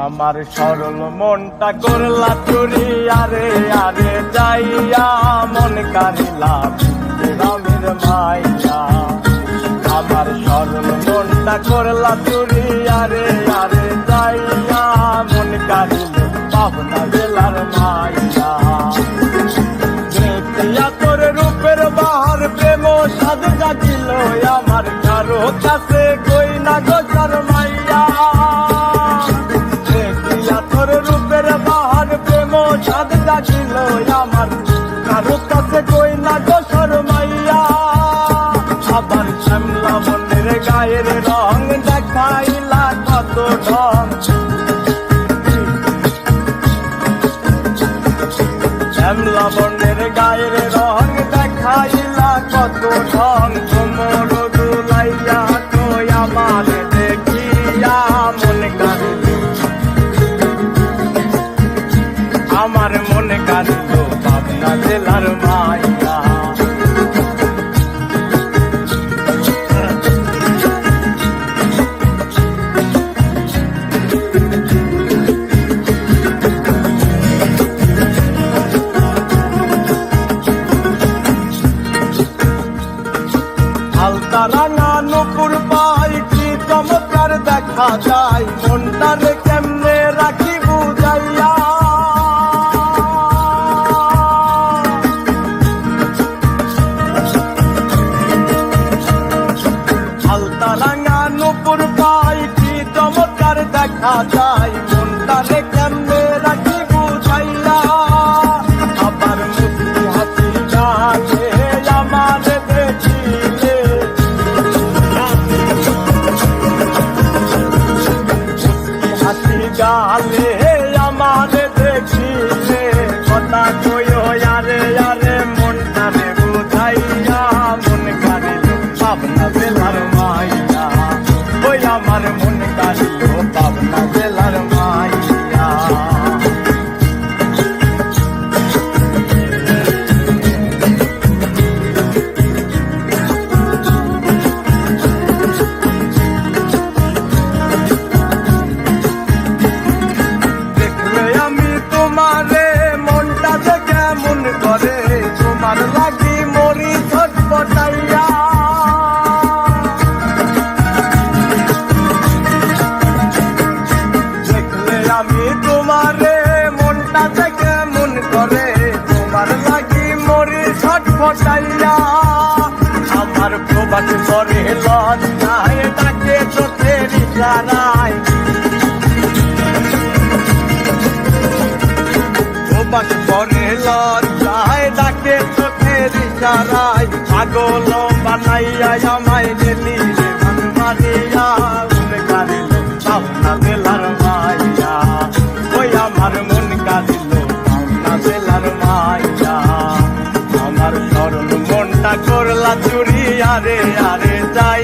আমার সরল মনটা করলা চুরি, আরে আরে যাইয়া মন কারিলা রামের মাইয়া। আমার সরল মনটা করলা চুরি, আরে আরে যাইয়া মন কারিল পাবনা জেলার মাইয়া। দেখিয়া তোর রূপের বাহার প্রেম সাদ জাগিল, আমার কারো কাছে কই না গো শরমাইয়া। সাদ জাগিল আমার কারো কাছে কই না গো শরমাইয়া। আবার শ্যামলা বনের গায়ের রং দেখাইলা কত ঢং, শ্যামলা বনের গায়ের রং দেখাইলা কত ঢং। কোমর দুলাইয়া কই আমার দেখিয়া মন কারিল, আমার মনে কারিল পাবনা জেলার মাইয়া। হালকা রাঙা নুপুর পাই কি চমৎকার দেখা যায়, মনটারে কেমনে রাখি বুঝাইয়া। হালকা রাঙা নুপুর পাই কি চমৎকার দেখা যায়, মনটারে কেমনে রাখি বুঝাইয়া। আবার মুস্কি হাসি গালে আমার দেখিলে, হাসি গালে আমার দেখিলে কথা কইও আরে আরে মনটারে বুঝাইয়া মন কারিল পাবনা জেলার মাইয়া। ওই আমার মন কারিল পাবনা জেলার মাইয়া। দেখলে আমি তোমারে মনটা যে কেমন করে, তোমার লাগি মরি ছটপটাইয়া। দেখলে আমি তোমারে মনটা যে কেমন করে, তোমার লাগি মরি ছটপটাইয়া। আমার প্রবাস করে লজ্জায় ডাকে চোখের ইশারায়, প্রবাস করে লজ্জায় ডাকে চোখের ইশারায়। পাগল বানাইয়া আমায় গেলি রে মন মারিয়া, মন কারিল পাবনা জেলার মাইয়া। ওই আমার মন কারিল পাবনা জেলার মাইয়া। আমার সরল মনটা করলা চুরি, আরে আরে যাই